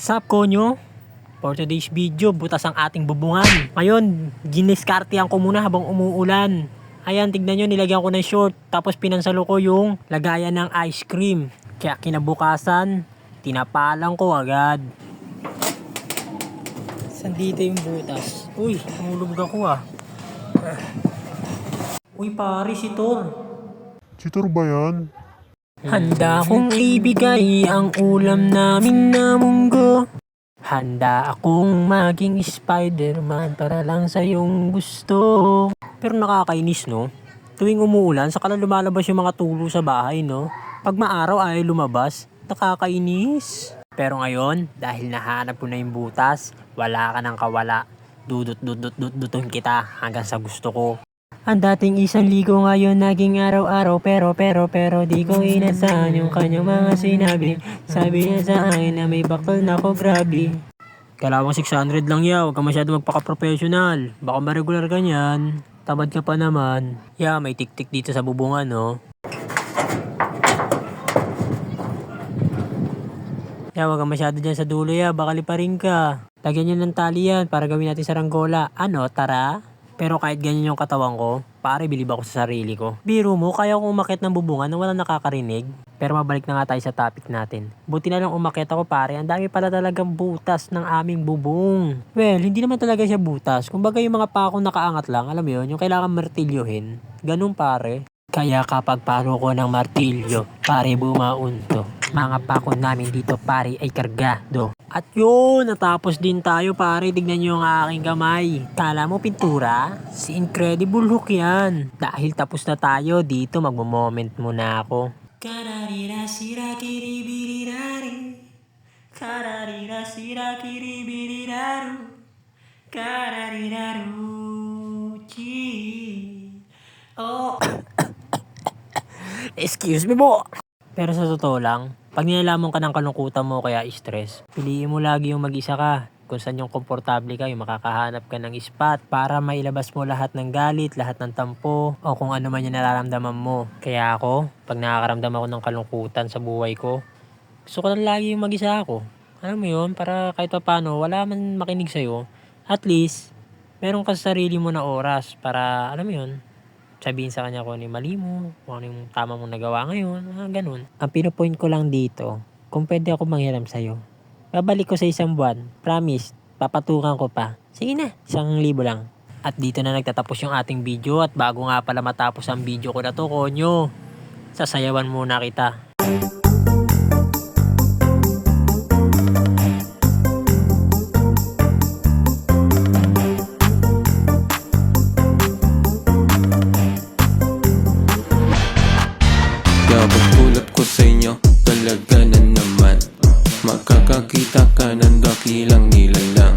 Sup konyo? For today's video, butas ang ating bubungan. Ngayon, giniskartehan ko muna habang umuulan. Ayan, tignan nyo, nilagyan ko ng short. Tapos pinansalo ko yung lagayan ng ice cream. Kaya kinabukasan, tinapalan ko agad. Saan dito yung butas? Uy, nahulog ako ah. Uy pare, si Thor. Si Thor ba yan? Handa kong ibigay ang ulam namin na munggo. Handa akong maging Spider-Man para lang sa iyong gusto. Pero nakakainis no? Tuwing umuulan, saka lang lumalabas yung mga tulo sa bahay no? Pag maaraw ay lumabas, nakakainis. Pero ngayon, dahil nahanap ko na yung butas, wala ka nang kawala. Dudut-dut-dut-dutun kita hanggang sa gusto ko. Ang dating isang ligo ngayon naging araw-araw pero di ko inasahan yung kanyang mga sinabi. Sabi niya sa akin na may bakal na ako, grabe. Kalawang 600 lang ya, huwag ka masyado magpaka-professional. Baka ma-regular ka niyan. Tamad ka pa naman. Ya, may tik-tik dito sa bubungan no. Ya, huwag ka masyado dyan sa dulo ya, baka liparin ka. Lagyan niyo ng tali yan para gawin natin saranggola. Ano, tara? Pero kahit ganyan yung katawan ko, pare bilib ako sa sarili ko. Biro mo, kaya akong umakyat ng bubungan nang walang nakakarinig. Pero mabalik na nga tayo sa topic natin. Buti na lang umakyat ako pare, ang dami pala talagang butas ng aming bubong. Well, hindi naman talaga siya butas. Kumbaga yung mga pakong nakaangat lang, alam mo yun, yung kailangan martilyohin. Ganun pare. Kaya kapag paro ko ng martilyo, pare bumaunto. Mga pakon namin dito pare ay kargado. At yun, natapos din tayo pare. Tignan nyo ang aking kamay. Kala mo pintura? Si Incredible Hulk yan. Dahil tapos na tayo dito, magmo-moment muna ako. Kararira sira kiribiriraru. Kararira sira kiribiriraru. Karariraru. Oh. Excuse me po. Pero sa totoo lang, pag nilalaman ka ng kalungkutan mo kaya stress, piliin mo lagi yung mag-isa ka. Kung saan yung komportable ka, yung makakahanap ka ng spot para mailabas mo lahat ng galit, lahat ng tampo, o kung ano man yung nararamdaman mo. Kaya ako, pag nakakaramdam ako ng kalungkutan sa buhay ko, gusto ko lang lagi yung mag-isa ako. Alam mo yun, para kahit pa paano, wala man makinig sa'yo, at least, meron ka sa sarili mo na oras para, alam mo yun, sabihin sa kanya kung ano yung mali mo, kung ano yung tama mong nagawa ngayon, ganun. Ang pinopoint ko lang dito, kung pwede ako manghiram sa'yo, babalik ko sa 1 buwan, promise, papatungan ko pa. Sige na, 1,000 lang. At dito na nagtatapos yung ating video at bago nga pala matapos ang video ko na to, konyo, sasayawan muna kita. Pagtulad ko sa inyo, talaga na naman makakakita ka ng dakilang nilalang.